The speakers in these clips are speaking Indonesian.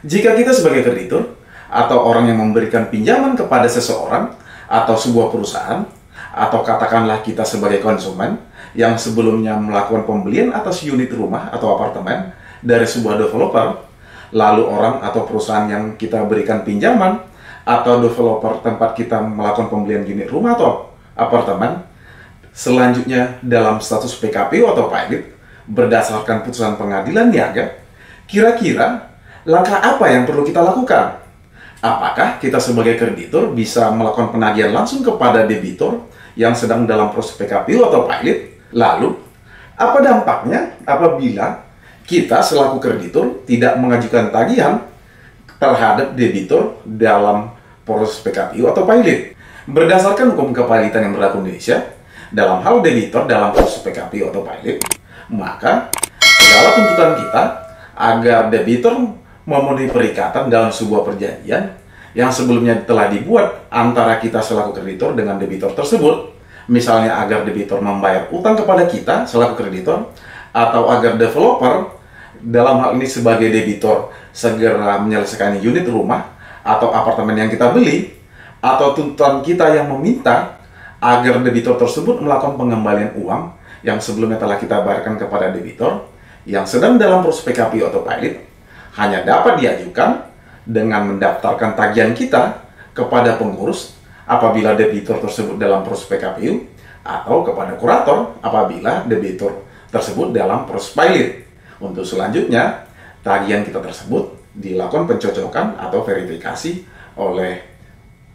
Jika kita sebagai kreditur atau orang yang memberikan pinjaman kepada seseorang atau sebuah perusahaan, atau katakanlah kita sebagai konsumen yang sebelumnya melakukan pembelian atas unit rumah atau apartemen dari sebuah developer, lalu orang atau perusahaan yang kita berikan pinjaman atau developer tempat kita melakukan pembelian unit rumah atau apartemen, selanjutnya dalam status PKPU atau pilot berdasarkan putusan pengadilan niaga, kira-kira langkah apa yang perlu kita lakukan? Apakah kita sebagai kreditur bisa melakukan penagihan langsung kepada debitur yang sedang dalam proses PKPU atau pilot? Lalu, apa dampaknya apabila kita selaku kreditur tidak mengajukan tagihan terhadap debitur dalam proses PKPU atau pilot? Berdasarkan hukum kepilitan yang berlaku di Indonesia, dalam hal debitur dalam proses PKPU atau pilot, maka segala tuntutan kita agar debitur memenuhi perikatan dalam sebuah perjanjian yang sebelumnya telah dibuat antara kita selaku kreditur dengan debitur tersebut, misalnya agar debitur membayar utang kepada kita selaku kreditur, atau agar developer dalam hal ini sebagai debitur segera menyelesaikan unit rumah atau apartemen yang kita beli, atau tuntutan kita yang meminta agar debitur tersebut melakukan pengembalian uang yang sebelumnya telah kita bayarkan kepada debitur yang sedang dalam proses PKPU atau pilot, hanya dapat diajukan dengan mendaftarkan tagihan kita kepada pengurus apabila debitur tersebut dalam proses PKPU, atau kepada kurator apabila debitur tersebut dalam proses pilot. Untuk selanjutnya, tagihan kita tersebut dilakukan pencocokan atau verifikasi oleh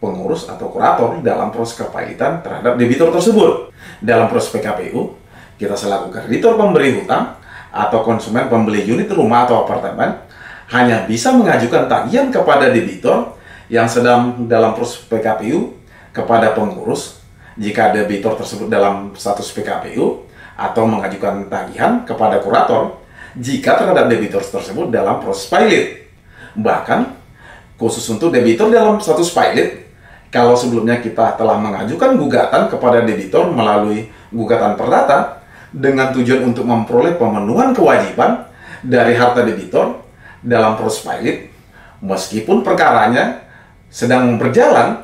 pengurus atau kurator dalam proses kepailitan terhadap debitur tersebut. Dalam proses PKPU, kita selaku kreditur pemberi hutang atau konsumen pembeli unit rumah atau apartemen hanya bisa mengajukan tagihan kepada debitur yang sedang dalam proses PKPU kepada pengurus jika debitur tersebut dalam status PKPU, atau mengajukan tagihan kepada kurator jika terhadap debitur tersebut dalam proses pilot. Bahkan khusus untuk debitur dalam status pilot, kalau sebelumnya kita telah mengajukan gugatan kepada debitur melalui gugatan perdata dengan tujuan untuk memperoleh pemenuhan kewajiban dari harta debitur dalam proses pilot, meskipun perkaranya sedang berjalan,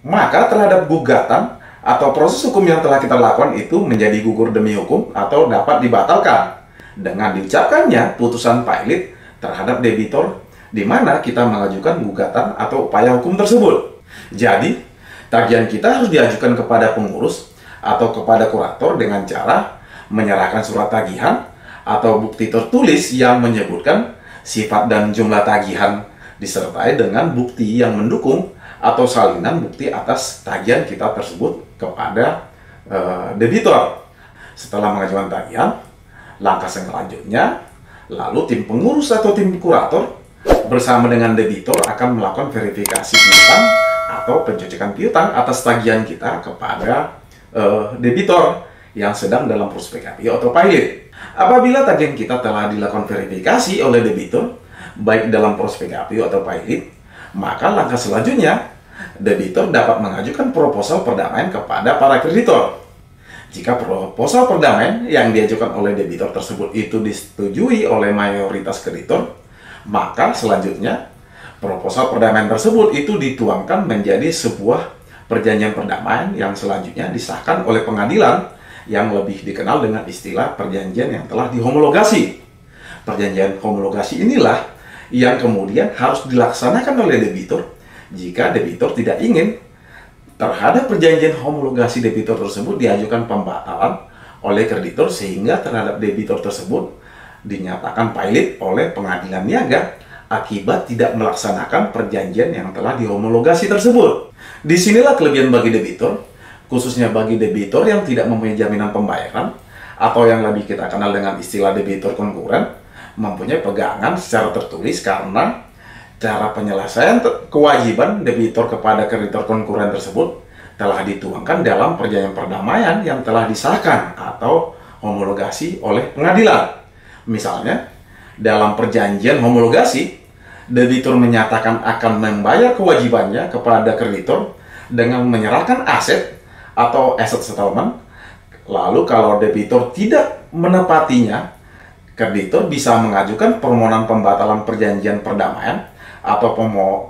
maka terhadap gugatan atau proses hukum yang telah kita lakukan itu menjadi gugur demi hukum atau dapat dibatalkan dengan diucapkannya putusan pilot terhadap debitur di mana kita mengajukan gugatan atau upaya hukum tersebut. Jadi, tagihan kita harus diajukan kepada pengurus atau kepada kurator dengan cara menyerahkan surat tagihan atau bukti tertulis yang menyebutkan sifat dan jumlah tagihan disertai dengan bukti yang mendukung atau salinan bukti atas tagihan kita tersebut kepada debitur. Setelah mengajukan tagihan, langkah selanjutnya, lalu tim pengurus atau tim kurator bersama dengan debitur akan melakukan verifikasi piutang atau pencocokan piutang atas tagihan kita kepada debitur yang sedang dalam proses PKPU atau pilot. Apabila tagihan kita telah dilakukan verifikasi oleh debitur, baik dalam proses PKPU atau pilot, maka langkah selanjutnya, debitur dapat mengajukan proposal perdamaian kepada para kreditor. Jika proposal perdamaian yang diajukan oleh debitur tersebut itu disetujui oleh mayoritas kreditor, maka selanjutnya proposal perdamaian tersebut itu dituangkan menjadi sebuah perjanjian perdamaian yang selanjutnya disahkan oleh pengadilan yang lebih dikenal dengan istilah perjanjian yang telah dihomologasi. Perjanjian homologasi inilah yang kemudian harus dilaksanakan oleh debitur jika debitur tidak ingin terhadap perjanjian homologasi debitur tersebut diajukan pembatalan oleh kreditur sehingga terhadap debitur tersebut dinyatakan pilot oleh pengadilan niaga akibat tidak melaksanakan perjanjian yang telah dihomologasi tersebut. Disinilah kelebihan bagi debitur, khususnya bagi debitur yang tidak mempunyai jaminan pembayaran atau yang lebih kita kenal dengan istilah debitur konkuren, mempunyai pegangan secara tertulis karena cara penyelesaian kewajiban debitur kepada kreditor konkuren tersebut telah dituangkan dalam perjanjian perdamaian yang telah disahkan atau homologasi oleh pengadilan. Misalnya, dalam perjanjian homologasi, debitur menyatakan akan membayar kewajibannya kepada kreditor dengan menyerahkan aset atau asset settlement. Lalu kalau debitur tidak menepatinya kreditur bisa mengajukan permohonan pembatalan perjanjian perdamaian atau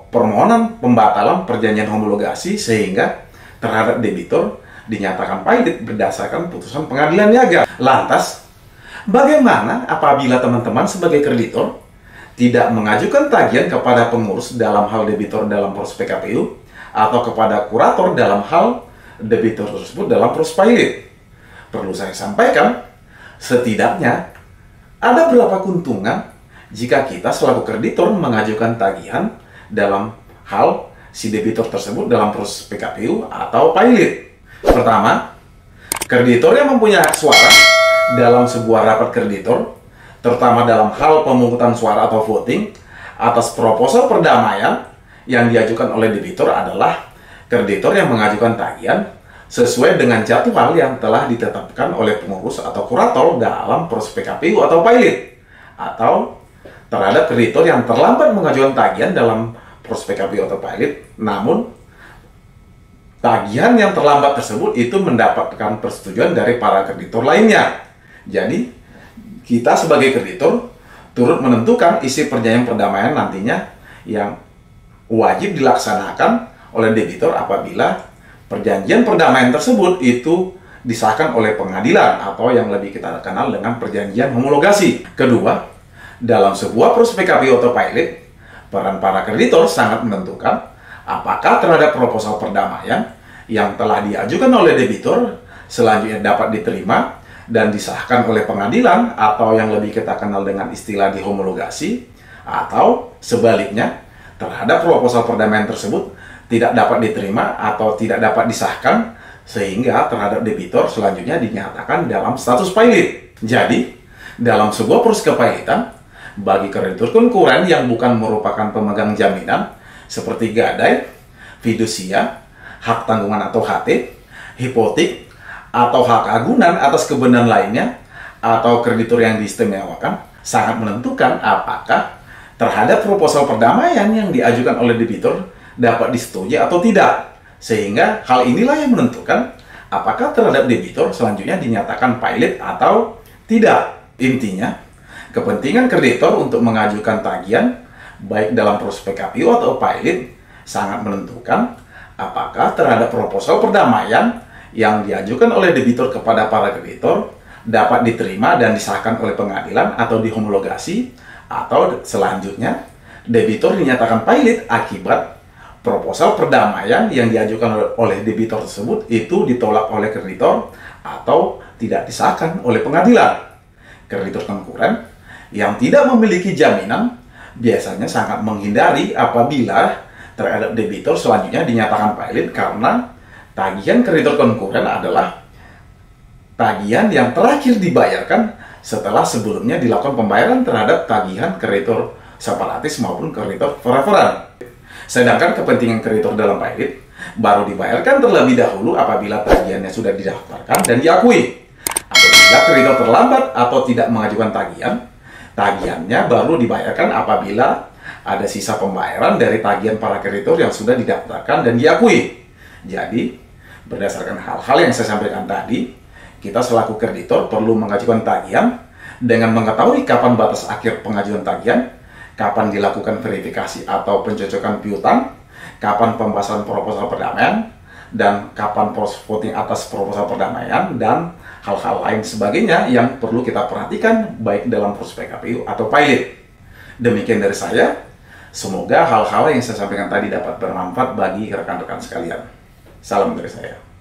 permohonan pembatalan perjanjian homologasi sehingga terhadap debitur dinyatakan pailit berdasarkan putusan pengadilan niaga. Lantas, bagaimana apabila teman-teman sebagai kreditur tidak mengajukan tagihan kepada pengurus dalam hal debitur dalam proses PKPU atau kepada kurator dalam hal debitur tersebut dalam proses pailit? Perlu saya sampaikan, setidaknya ada berapa keuntungan jika kita selaku kreditur mengajukan tagihan dalam hal si debitur tersebut dalam proses PKPU atau pailit. Pertama, kreditur yang mempunyai hak suara dalam sebuah rapat kreditur, terutama dalam hal pemungutan suara atau voting atas proposal perdamaian yang diajukan oleh debitur adalah kreditur yang mengajukan tagihan sesuai dengan jadwal yang telah ditetapkan oleh pengurus atau kurator dalam proses PKPU atau pailit, atau terhadap kreditur yang terlambat mengajukan tagihan dalam proses PKPU atau pailit, namun tagihan yang terlambat tersebut itu mendapatkan persetujuan dari para kreditur lainnya. Jadi, kita sebagai kreditur turut menentukan isi perjanjian perdamaian nantinya yang wajib dilaksanakan oleh debitur apabila perjanjian perdamaian tersebut itu disahkan oleh pengadilan atau yang lebih kita kenal dengan perjanjian homologasi. Kedua, dalam sebuah proses PKPU atau pailit, peran para kreditor sangat menentukan apakah terhadap proposal perdamaian yang telah diajukan oleh debitur selanjutnya dapat diterima dan disahkan oleh pengadilan atau yang lebih kita kenal dengan istilah dihomologasi, atau sebaliknya terhadap proposal perdamaian tersebut tidak dapat diterima atau tidak dapat disahkan sehingga terhadap debitur selanjutnya dinyatakan dalam status pailit. Jadi, dalam sebuah proses kepailitan, bagi kreditur konkuren yang bukan merupakan pemegang jaminan seperti gadai, fidusia, hak tanggungan atau HT, hipotek, atau hak agunan atas kebenaran lainnya, atau kreditur yang diistimewakan, sangat menentukan apakah terhadap proposal perdamaian yang diajukan oleh debitur dapat disetujui atau tidak. Sehingga hal inilah yang menentukan apakah terhadap debitur selanjutnya dinyatakan pailit atau tidak. Intinya, kepentingan kreditor untuk mengajukan tagihan baik dalam proses PKPU atau pailit sangat menentukan apakah terhadap proposal perdamaian yang diajukan oleh debitur kepada para kreditor dapat diterima dan disahkan oleh pengadilan atau dihomologasi, atau selanjutnya debitur dinyatakan pailit akibat proposal perdamaian yang diajukan oleh debitur tersebut itu ditolak oleh kreditor atau tidak disahkan oleh pengadilan. Kreditur konkuren yang tidak memiliki jaminan biasanya sangat menghindari apabila terhadap debitur selanjutnya dinyatakan pailit karena tagihan kreditur konkuren adalah tagihan yang terakhir dibayarkan setelah sebelumnya dilakukan pembayaran terhadap tagihan kreditur separatis maupun kreditur preferan. Sedangkan kepentingan kreditur dalam pailit baru dibayarkan terlebih dahulu apabila tagihannya sudah didaftarkan dan diakui. Apabila kreditur terlambat atau tidak mengajukan tagihan, tagihannya baru dibayarkan apabila ada sisa pembayaran dari tagihan para kreditur yang sudah didaftarkan dan diakui. Jadi, berdasarkan hal-hal yang saya sampaikan tadi, kita selaku kreditur perlu mengajukan tagihan dengan mengetahui kapan batas akhir pengajuan tagihan, kapan dilakukan verifikasi atau pencocokan piutang, kapan pembahasan proposal perdamaian, dan kapan proses voting atas proposal perdamaian, dan hal-hal lain sebagainya yang perlu kita perhatikan baik dalam proses PKPU atau pailit. Demikian dari saya. Semoga hal-hal yang saya sampaikan tadi dapat bermanfaat bagi rekan-rekan sekalian. Salam dari saya.